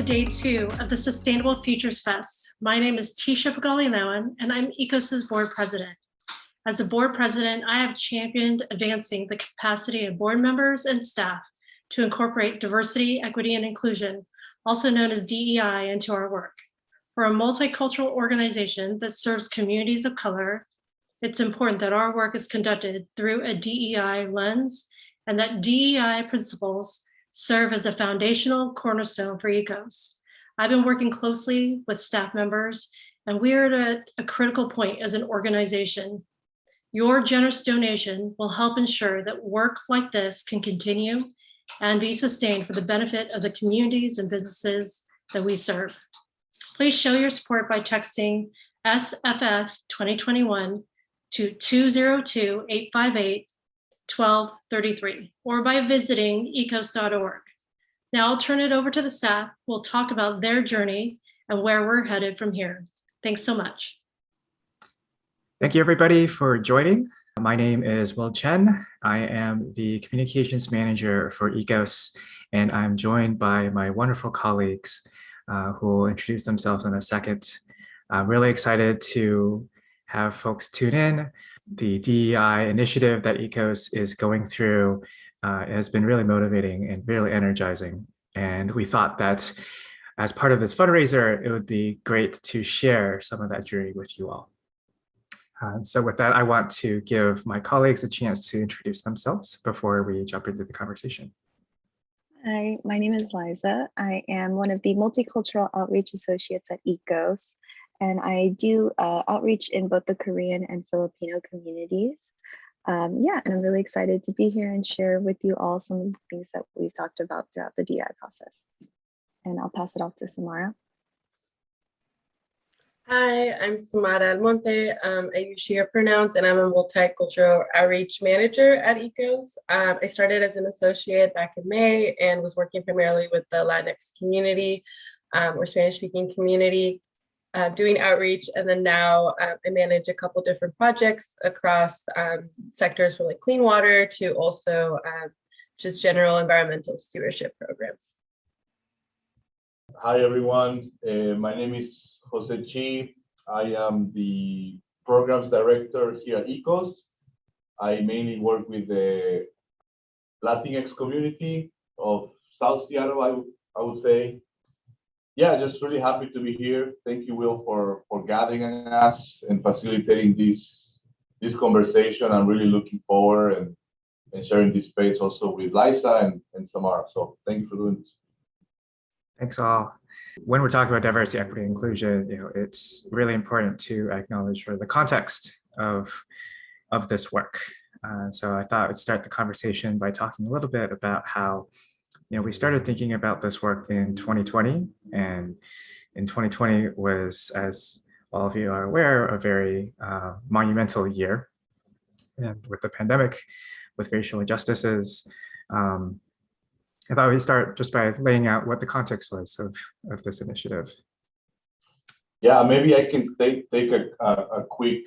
day 2 of the Sustainable Futures Fest. My name is Tisha Pagali-Lowen, and I'm ECOSS's board president. As a board president, I have championed advancing the capacity of board members and staff to incorporate diversity, equity, and inclusion, also known as DEI, into our work. For a multicultural organization that serves communities of color, it's important that our work is conducted through a DEI lens and that DEI principles serve as a foundational cornerstone for ECOSS. I've been working closely with staff members, and we are at a critical point as an organization. Your generous donation will help ensure that work like this can continue and be sustained for the benefit of the communities and businesses that we serve. Please show your support by texting SFF 2021 to 202-858-1233 or by visiting ecoss.org. Now I'll turn it over to the staff. We'll talk about their journey and where we're headed from here. Thanks so much. Thank you, everybody, for joining. My name is Will Chen. I am the communications manager for ECOSS, and I'm joined by my wonderful colleagues who will introduce themselves in a second. I'm really excited to have folks tune in. The DEI initiative that ECOSS is going through has been really motivating and really energizing. And we thought that as part of this fundraiser, it would be great to share some of that journey with you all. So with that, I want to give my colleagues a chance to introduce themselves before we jump into the conversation. Hi, my name is Liza. I am one of the multicultural outreach associates at ECOSS, and I do outreach in both the Korean and Filipino communities. And I'm really excited to be here and share with you all some of the things that we've talked about throughout the DI process. And I'll pass it off to Samara. Hi, I'm Samara Almonte. I use she, her pronouns, and I'm a multicultural outreach manager at ECOSS. I started as an associate back in May and was working primarily with the Latinx community or Spanish-speaking community, doing outreach. And then now I manage a couple different projects across sectors from like clean water to also just general environmental stewardship programs. Hi, everyone. My name is Jose Chi. I am the programs director here at ECOSS. I mainly work with the Latinx community of South Seattle, I would say. Yeah, just really happy to be here. Thank you, Will, for gathering us and facilitating this conversation. I'm really looking forward and sharing this space also with Liza and Samara. So thank you for doing this. Thanks all. When we're talking about diversity, equity, and inclusion, it's really important to acknowledge the context of this work. So I thought I would start the conversation by talking a little bit about how we started thinking about this work in 2020, and in 2020 was, as all of you are aware, a very monumental year. And with the pandemic, with racial injustices, I thought we'd start just by laying out what the context was of this initiative. Yeah, maybe I can take a quick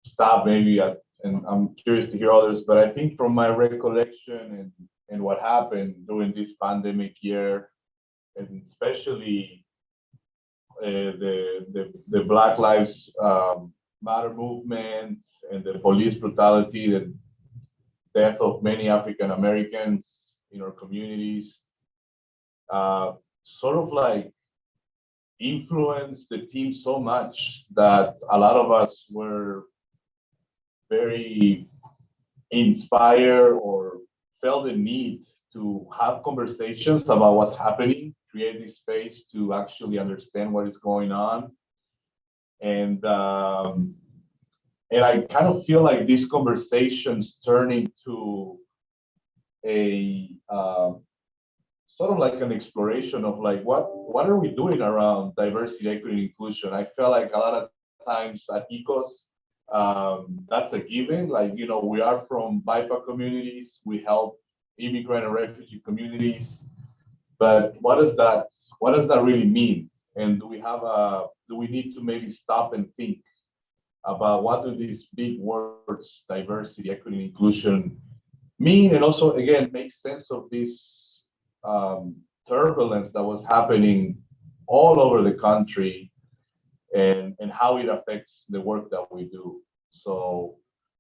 stop maybe, and I'm curious to hear others, but I think from my recollection and what happened during this pandemic year, and especially the Black Lives Matter movement and the police brutality, the death of many African Americans in our communities, sort of like influenced the team so much that a lot of us were very inspired or felt the need to have conversations about what's happening, create this space to actually understand what is going on. And I kind of feel like these conversations turn into a sort of like an exploration of like, what are we doing around diversity, equity, and inclusion? I feel like a lot of times at ECOSS, that's a given. Like, we are from BIPOC communities, we help immigrant and refugee communities, but what does that really mean? And do we need to maybe stop and think about what do these big words, diversity, equity, and inclusion mean? And also, again, make sense of this turbulence that was happening all over the country, and how it affects the work that we do. So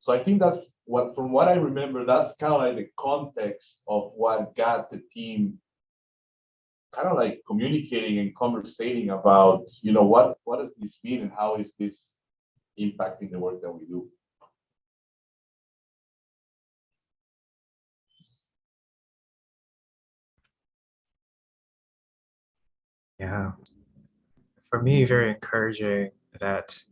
I think that's what, from what I remember, that's kind of like the context of what got the team kind of like communicating and conversating about, what does this mean and how is this impacting the work that we do? Yeah, for me, very encouraging that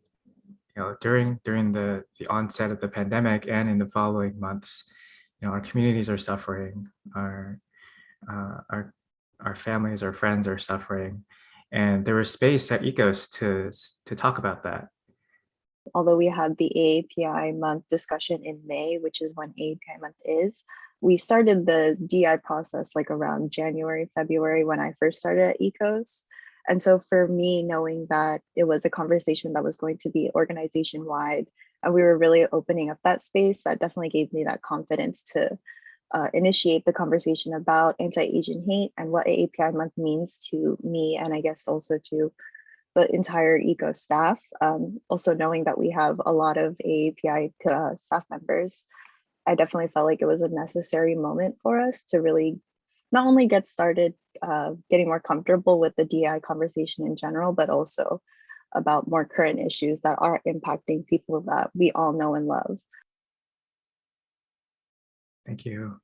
during the onset of the pandemic and in the following months, our communities are suffering, uh, our our families, our friends are suffering, and there was space at ECOSS to talk about that. Although we had the AAPI Month discussion in May, which is when AAPI Month is, we started the DI process like around January, February when I first started at ECOSS. And so for me, knowing that it was a conversation that was going to be organization wide, and we were really opening up that space, that definitely gave me that confidence to initiate the conversation about anti-Asian hate and what AAPI Month means to me, and I guess also to the entire ECO staff. Also knowing that we have a lot of AAPI staff members, I definitely felt like it was a necessary moment for us to really not only get started getting more comfortable with the DI conversation in general, but also about more current issues that are impacting people that we all know and love. Thank you.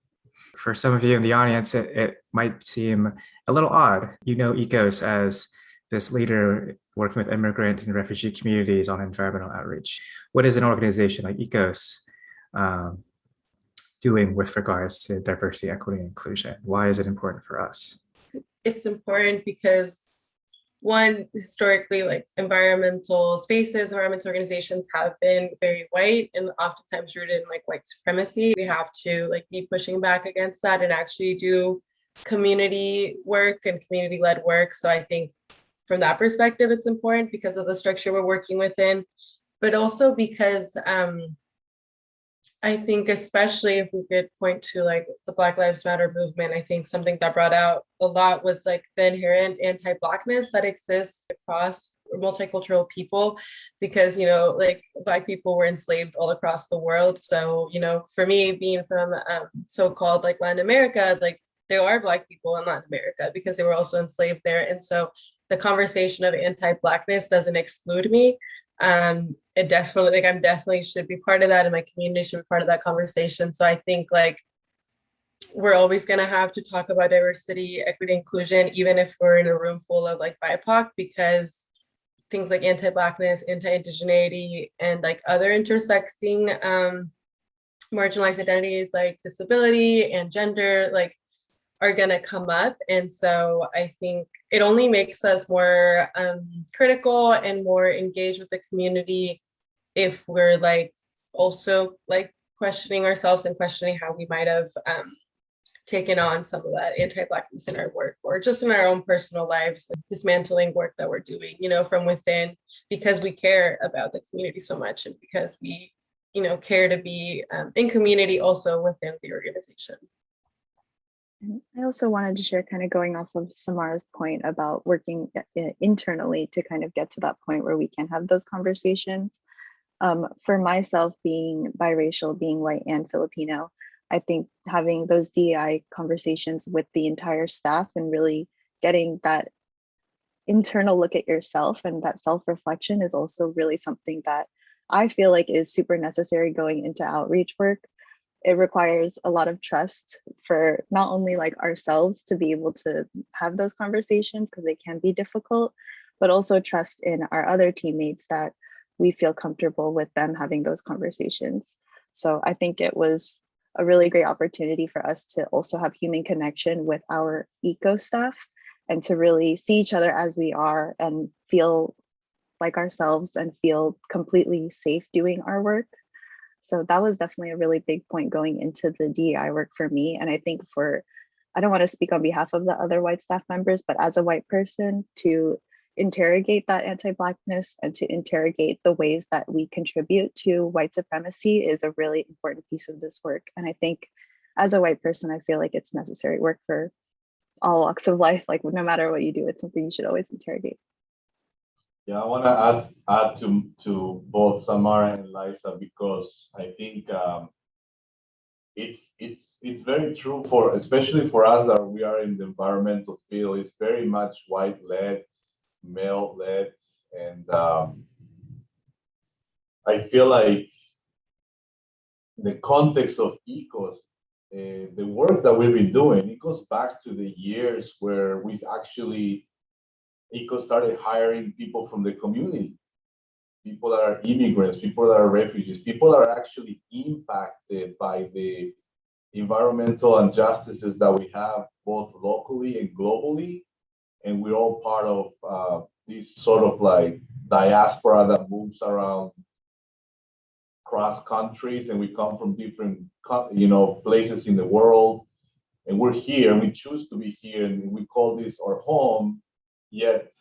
For some of you in the audience, it might seem a little odd. ECOSS as this leader working with immigrant and refugee communities on environmental outreach. What is an organization like ECOSS doing with regards to diversity, equity, and inclusion? Why is it important for us? It's important because, one, historically, like environmental spaces, environmental organizations have been very white and oftentimes rooted in like white supremacy. We have to like be pushing back against that and actually do community work and community-led work. So I think from that perspective, it's important because of the structure we're working within, but also because I think especially if we could point to like the Black Lives Matter movement, I think something that brought out a lot was like the inherent anti-Blackness that exists across multicultural people, because, like Black people were enslaved all across the world. So, for me, being from so-called like Latin America, like there are Black people in Latin America because they were also enslaved there. And so the conversation of anti-Blackness doesn't exclude me. It definitely, like, I'm definitely should be part of that, and my community should be part of that conversation. So I think like we're always going to have to talk about diversity, equity, inclusion, even if we're in a room full of like BIPOC, because things like anti-Blackness, anti-indigeneity, and like other intersecting marginalized identities like disability and gender, like are going to come up. And so I think it only makes us more critical and more engaged with the community if we're like also like questioning ourselves and questioning how we might have taken on some of that anti-Blackness in our work, or just in our own personal lives, dismantling work that we're doing, from within, because we care about the community so much, and because we, care to be in community also within the organization. I also wanted to share, kind of going off of Samara's point about working internally to kind of get to that point where we can have those conversations. For myself, being biracial, being white and Filipino, I think having those DEI conversations with the entire staff and really getting that internal look at yourself and that self-reflection is also really something that I feel like is super necessary going into outreach work. It requires a lot of trust for not only like ourselves to be able to have those conversations, because they can be difficult, but also trust in our other teammates that we feel comfortable with them having those conversations. So I think it was a really great opportunity for us to also have human connection with our ECO staff and to really see each other as we are and feel like ourselves and feel completely safe doing our work. So that was definitely a really big point going into the DEI work for me. And I think I don't want to speak on behalf of the other white staff members, but as a white person, to interrogate that anti-Blackness and to interrogate the ways that we contribute to white supremacy is a really important piece of this work. And I think as a white person, I feel like it's necessary work for all walks of life. Like no matter what you do, it's something you should always interrogate. Yeah, I want to add to both Samara and Liza, because I think it's very true for, especially for us that we are in the environmental field. It's very much white-led, male-led, and I feel like the context of ECOSS, the work that we've been doing, it goes back to the years where we actually, ECOSS started hiring people from the community, people that are immigrants, people that are refugees, people that are actually impacted by the environmental injustices that we have both locally and globally. And we're all part of this sort of like diaspora that moves around cross countries, and we come from different places in the world, and we're here and we choose to be here, and we call this our home, yet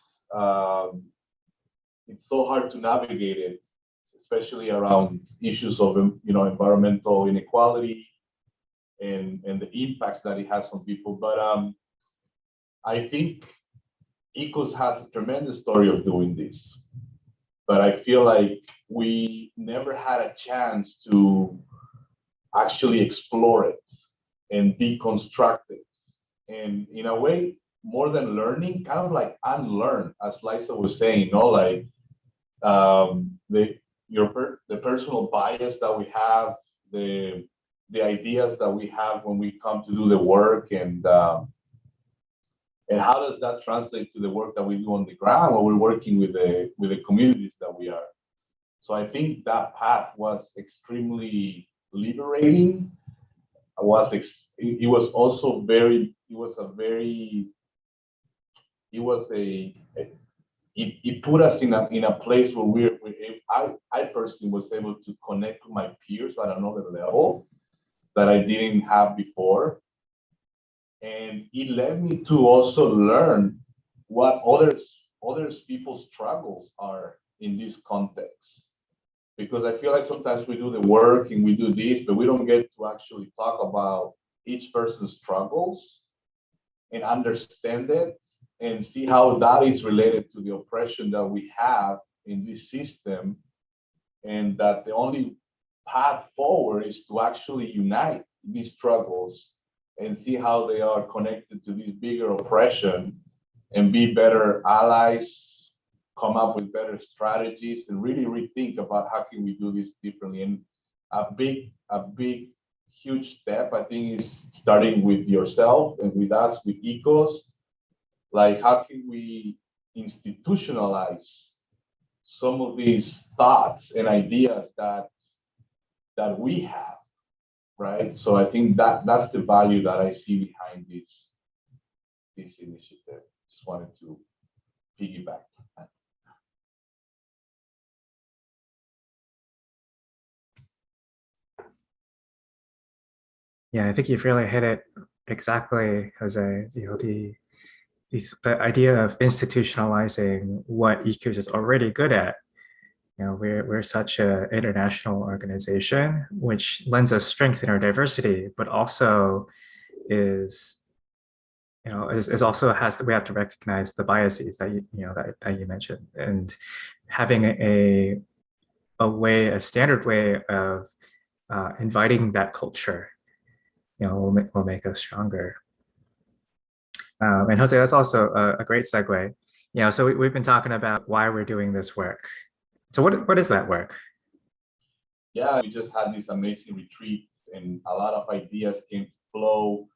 it's so hard to navigate it, especially around issues of environmental inequality and the impacts that it has on people. But I think ECOSS has a tremendous story of doing this, but I feel like we never had a chance to actually explore it and deconstruct it. And in a way, more than learning, kind of like unlearn, as Liza was saying, like the personal bias that we have, the ideas that we have when we come to do the work, and how does that translate to the work that we do on the ground when we're working with the communities that we are. So I think that path was extremely liberating. It was also very, it put us in a place where I personally was able to connect with my peers at another level that I didn't have before. And it led me to also learn what others people's struggles are in this context. Because I feel like sometimes we do the work and we do this, but we don't get to actually talk about each person's struggles and understand it and see how that is related to the oppression that we have in this system, and that the only path forward is to actually unite these struggles and see how they are connected to this bigger oppression, and be better allies, come up with better strategies, and really rethink about how can we do this differently. And a big, huge step, I think, is starting with yourself and with us, with ECOSS. Like, how can we institutionalize some of these thoughts and ideas that we have, right? So I think that's the value that I see behind this initiative. Just wanted to piggyback. Yeah, I think you've really hit it exactly, Jose. The idea of institutionalizing what ECOSS is already good at. We're such an international organization, which lends us strength in our diversity, but also is also we have to recognize the biases that you mentioned, and having a standard way of inviting that culture, will make us stronger. And Jose, that's also a great segue. So we've been talking about why we're doing this work. So what is that work? Yeah, we just had this amazing retreat, and a lot of ideas came to flow.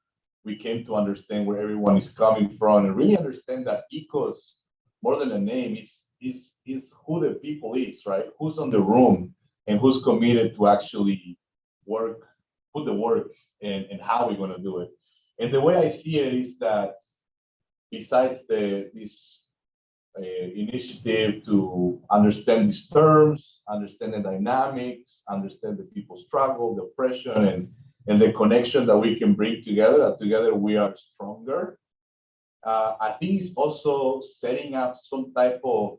We came to understand where everyone is coming from, and really understand that ECOSS, more than a name, is who the people is, right? Who's on the room and who's committed to actually put the work, and how we're going to do it. And the way I see it is that besides this initiative to understand these terms, understand the dynamics, understand the people's struggle, the oppression, and the connection that we can bring together, that together we are stronger. I think it's also setting up some type of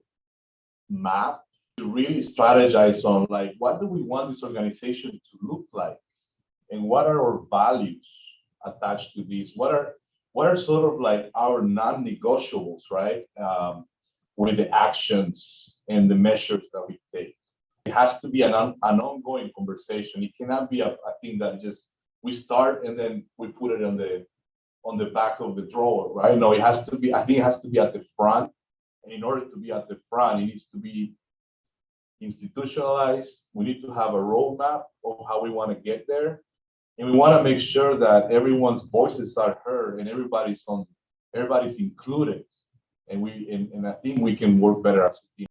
map to really strategize on, like, what do we want this organization to look like? And what are our values attached to this? What what are sort of like our non-negotiables, right? With the actions and the measures that we take. It has to be an ongoing conversation. It cannot be a thing that just we start and then we put it on the back of the drawer, right? No, it has to be, I think it has to be at the front. And in order to be at the front, it needs to be institutionalized. We need to have a roadmap of how we want to get there. And we want to make sure that everyone's voices are heard and everybody's included. And I think we can work better as a team.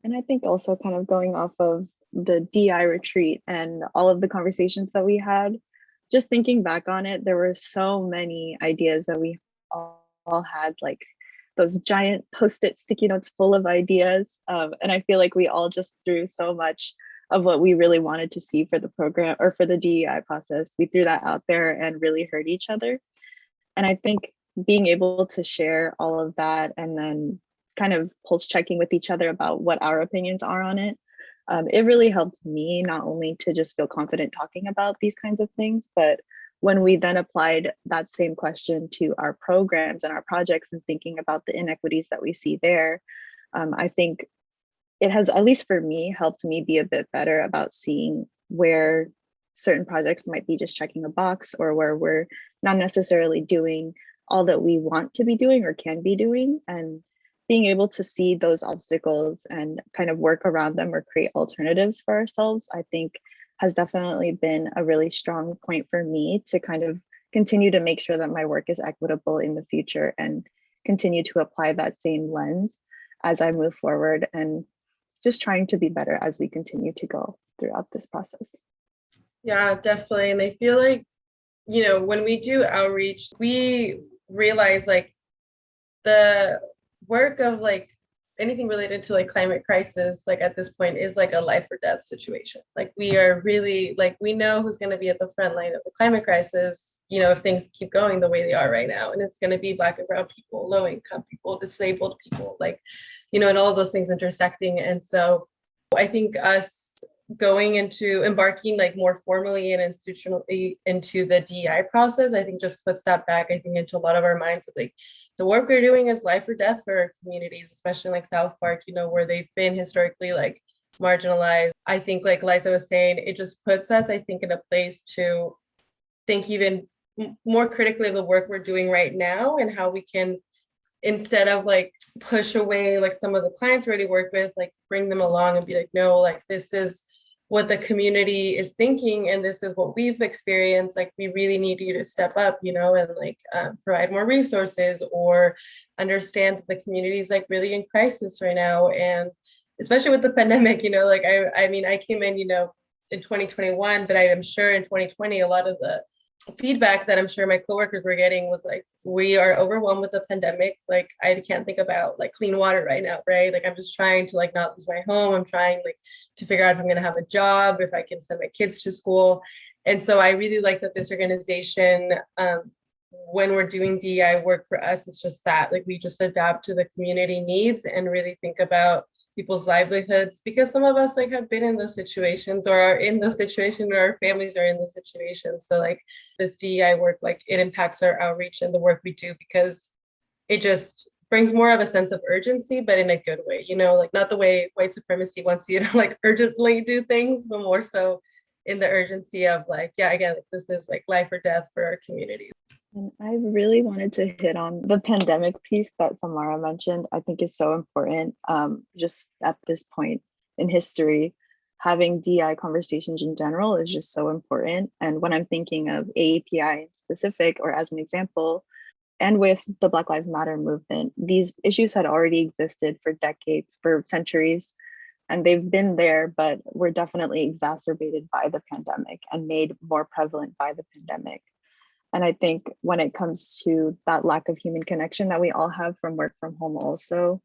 And I think also kind of going off of the DI retreat and all of the conversations that we had, just thinking back on it, there were so many ideas that we all had, like those giant Post-it sticky notes full of ideas. And I feel like we all just threw so much of what we really wanted to see for the program or for the DEI process. We threw that out there and really heard each other. And I think being able to share all of that and then kind of pulse checking with each other about what our opinions are on it, it really helped me not only to just feel confident talking about these kinds of things, but when we then applied that same question to our programs and our projects and thinking about the inequities that we see there, I think it has, at least for me, helped me be a bit better about seeing where certain projects might be just checking a box or where we're not necessarily doing all that we want to be doing or can be doing, and being able to see those obstacles and kind of work around them or create alternatives for ourselves, I think has definitely been a really strong point for me to kind of continue to make sure that my work is equitable in the future and continue to apply that same lens as I move forward, and just trying to be better as we continue to go throughout this process. Yeah, definitely. And I feel like, when we do outreach, we realize like the work of like anything related to like climate crisis, like at this point is like a life or death situation. Like we are really like, we know who's going to be at the front line of the climate crisis, if things keep going the way they are right now. And it's going to be Black and brown people, low income people, disabled people, like, and all of those things intersecting. And so I think us embarking like more formally and institutionally into the DEI process, I think just puts that back, I think, into a lot of our minds of like the work we're doing is life or death for our communities, especially like South Park, where they've been historically like marginalized. I think like Liza was saying, it just puts us, I think, in a place to think even more critically of the work we're doing right now and how we can, instead of like push away like some of the clients we already work with, like bring them along and be like, no, like this is what the community is thinking and this is what we've experienced. Like we really need you to step up, and like provide more resources or understand that the community is like really in crisis right now. And especially with the pandemic, like I mean, I came in, in 2021, but I am sure in 2020, a lot of the feedback that I'm sure my coworkers were getting was like, we are overwhelmed with the pandemic. Like I can't think about like clean water right now, right? Like I'm just trying to like not lose my home. I'm trying like to figure out if I'm going to have a job, if I can send my kids to school. And so I really like that this organization, when we're doing DEI work for us, it's just that like we just adapt to the community needs and really think about people's livelihoods, because some of us like have been in those situations or are in those situations, or our families are in those situations. So like this DEI work, like it impacts our outreach and the work we do, because it just brings more of a sense of urgency, but in a good way, like not the way white supremacy wants you to like urgently do things, but more so in the urgency of like, yeah, again, like, this is like life or death for our communities. And I really wanted to hit on the pandemic piece that Samara mentioned. I think is so important. Just at this point in history, having DI conversations in general is just so important. And when I'm thinking of AAPI in specific, or as an example, and with the Black Lives Matter movement, these issues had already existed for decades, for centuries, and they've been there, but were definitely exacerbated by the pandemic and made more prevalent by the pandemic. And I think when it comes to that lack of human connection that we all have from work from home also,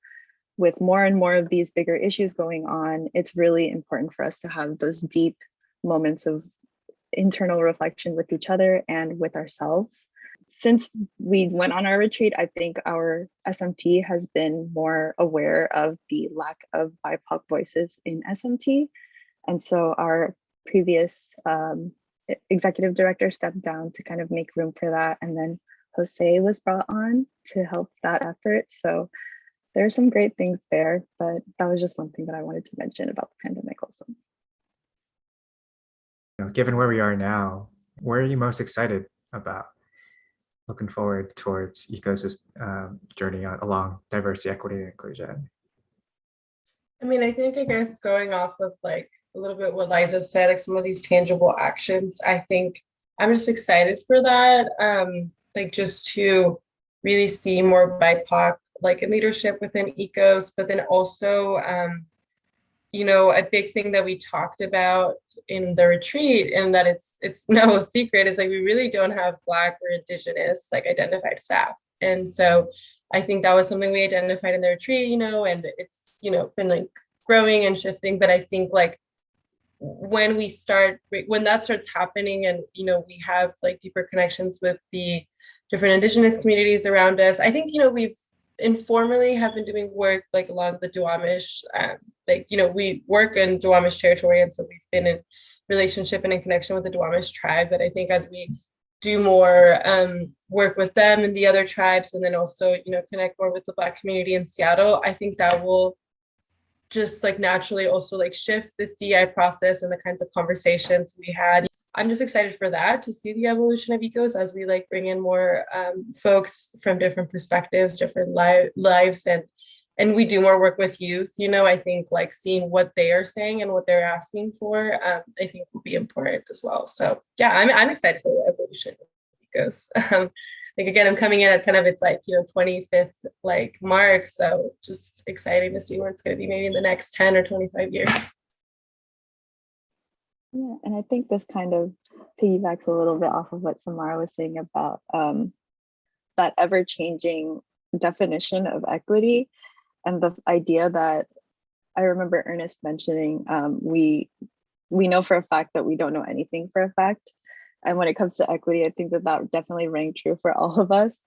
with more and more of these bigger issues going on, it's really important for us to have those deep moments of internal reflection with each other and with ourselves. Since we went on our retreat, I think our SMT has been more aware of the lack of BIPOC voices in SMT. And so our previous executive director stepped down to kind of make room for that, and then Jose was brought on to help that effort. So there are some great things there, but that was just one thing that I wanted to mention about the pandemic also. Given where we are now, where are you most excited about looking forward towards ECOSS journey along diversity, equity, and inclusion? I mean, I guess going off of like a little bit what Liza said, like some of these tangible actions, I think I'm just excited for that. Like just to really see more BIPOC like in leadership within ECOSS, but then also, you know, a big thing that we talked about in the retreat, and that it's no secret, is like we really don't have Black or Indigenous like identified staff. And so I think that was something we identified in the retreat, you know, and it's, you know, been like growing and shifting. But I think like when that starts happening, and, you know, we have like deeper connections with the different Indigenous communities around us, I think, you know, we've informally have been doing work like along the Duwamish, like, you know, we work in Duwamish territory, and so we've been in relationship and in connection with the Duwamish tribe. But I think as we do more work with them and the other tribes, and then also, you know, connect more with the Black community in Seattle, I think that will just like naturally also like shift this DEI process and the kinds of conversations we had. I'm just excited for that, to see the evolution of ECOSS as we like bring in more folks from different perspectives, different lives, and we do more work with youth. You know, I think like seeing what they are saying and what they're asking for, I think will be important as well. So yeah, I'm excited for the evolution of ECOSS. Like again, I'm coming in at kind of its like, you know, 25th like mark, so just exciting to see where it's going to be maybe in the next 10 or 25 years. Yeah, and I think this kind of piggybacks a little bit off of what Samara was saying about that ever-changing definition of equity, and the idea that I remember Ernest mentioning, we know for a fact that we don't know anything for a fact. And when it comes to equity, I think that definitely rang true for all of us.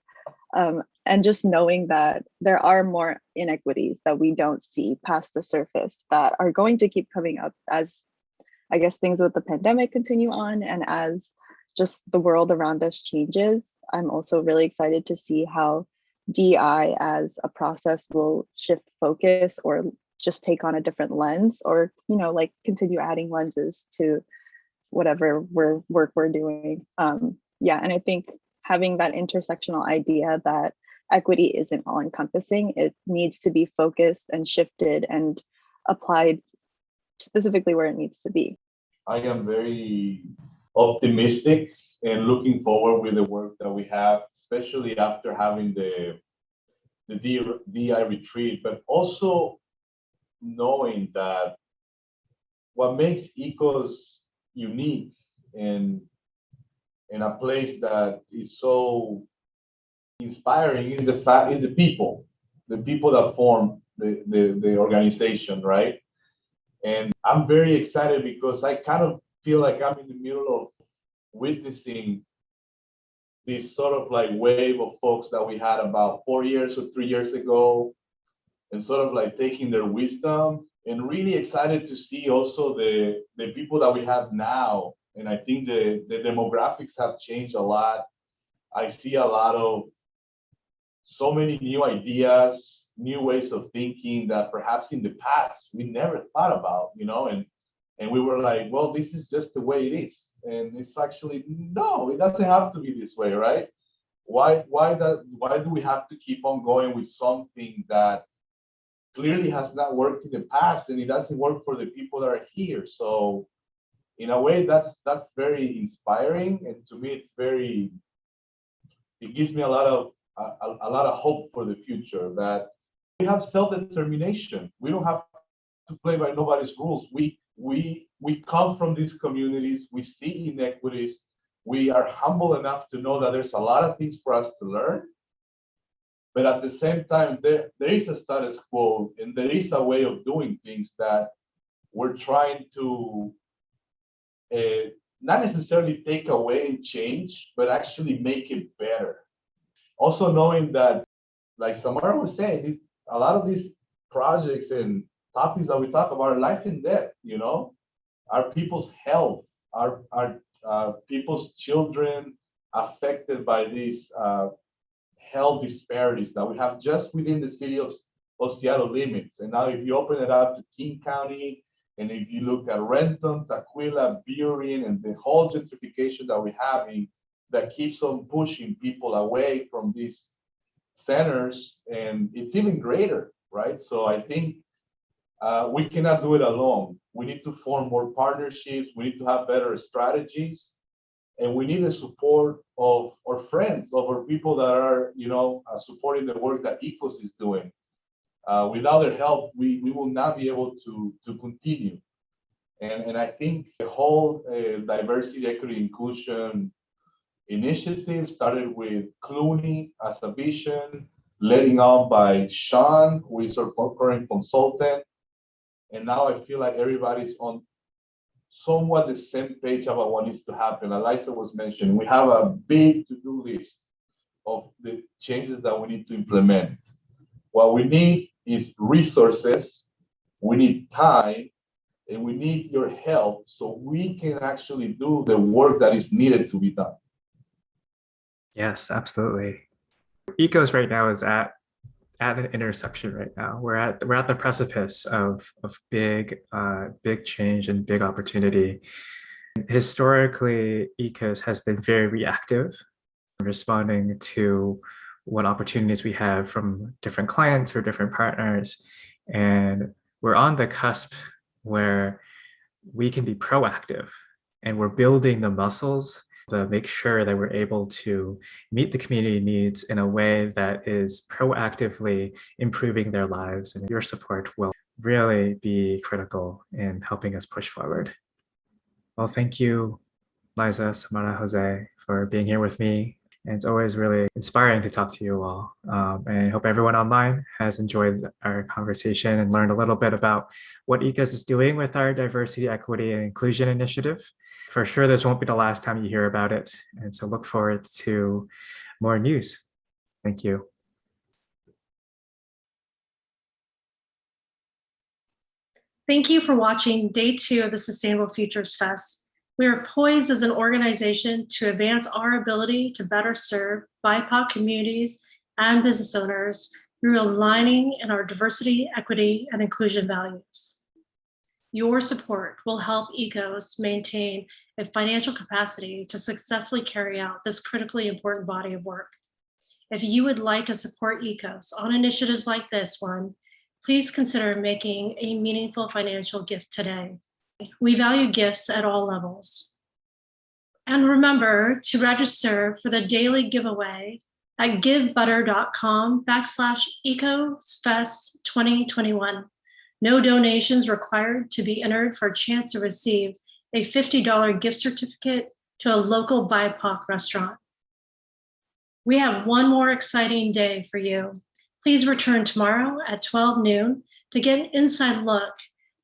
And just knowing that there are more inequities that we don't see past the surface that are going to keep coming up as, I guess, things with the pandemic continue on, and as just the world around us changes. I'm also really excited to see how DEI as a process will shift focus, or just take on a different lens, or, you know, like continue adding lenses to whatever work we're doing. Yeah, and I think having that intersectional idea that equity isn't all encompassing, it needs to be focused and shifted and applied specifically where it needs to be. I am very optimistic and looking forward with the work that we have, especially after having the DI retreat, but also knowing that what makes ECOSS unique and a place that is so inspiring is the people that form the organization, right? And I'm very excited because I kind of feel like I'm in the middle of witnessing this sort of like wave of folks that we had about 4 years or 3 years ago, and sort of like taking their wisdom, and really excited to see also the people that we have now. And I think the demographics have changed a lot. I see a lot of so many new ideas, new ways of thinking that perhaps in the past we never thought about, you know, and we were like, well, this is just the way it is. And it's actually, no, it doesn't have to be this way, right? Why do we have to keep on going with something that clearly has not worked in the past, and it doesn't work for the people that are here? So in a way, that's very inspiring, and to me, it gives me a lot of hope for the future, that we have self-determination. We don't have to play by nobody's rules. We come from these communities, we see inequities, we are humble enough to know that there's a lot of things for us to learn. But at the same time, there is a status quo, and there is a way of doing things that we're trying to not necessarily take away and change, but actually make it better. Also knowing that, like Samara was saying, a lot of these projects and topics that we talk about are life and death, you know, our people's health, our people's children affected by these health disparities that we have just within the city of Seattle limits. And now if you open it up to King County, and if you look at Renton, Tukwila, Burien, and the whole gentrification that we're having that keeps on pushing people away from these centers, and it's even greater, right? So I think we cannot do it alone. We need to form more partnerships. We need to have better strategies, and we need the support of our friends, of our people that are, supporting the work that ECOSS is doing. Without their help, we will not be able to continue. And I think the whole diversity, equity, inclusion initiative started with Clooney as a vision, leading on by Sean, who is our current consultant. And now I feel like everybody's on somewhat the same page about what needs to happen. Eliza was mentioning, we have a big to-do list of the changes that we need to implement. What we need is resources, we need time, and we need your help so we can actually do the work that is needed to be done. Yes, absolutely. ECOSS right now is at an intersection right now. We're at the precipice of big change and big opportunity. Historically, ECOSS has been very reactive, responding to what opportunities we have from different clients or different partners. And we're on the cusp where we can be proactive, and we're building the muscles to make sure that we're able to meet the community needs in a way that is proactively improving their lives. And your support will really be critical in helping us push forward. Well, thank you, Liza, Samara, Jose, for being here with me. And it's always really inspiring to talk to you all. And I hope everyone online has enjoyed our conversation and learned a little bit about what ECOSS is doing with our diversity, equity, and inclusion initiative. For sure, this won't be the last time you hear about it. And so look forward to more news. Thank you. Thank you for watching Day 2 of the Sustainable Futures Fest. We are poised as an organization to advance our ability to better serve BIPOC communities and business owners through aligning in our diversity, equity, and inclusion values. Your support will help ECOSS maintain a financial capacity to successfully carry out this critically important body of work. If you would like to support ECOSS on initiatives like this one, please consider making a meaningful financial gift today. We value gifts at all levels. And remember to register for the daily giveaway at givebutter.com/ECOSSfest 2021. No donations required to be entered for a chance to receive a $50 gift certificate to a local BIPOC restaurant. We have one more exciting day for you. Please return tomorrow at 12 noon to get an inside look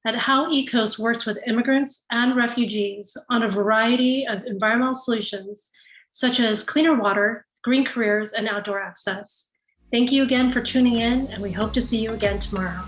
at how ECOSS works with immigrants and refugees on a variety of environmental solutions, such as cleaner water, green careers, and outdoor access. Thank you again for tuning in, and we hope to see you again tomorrow.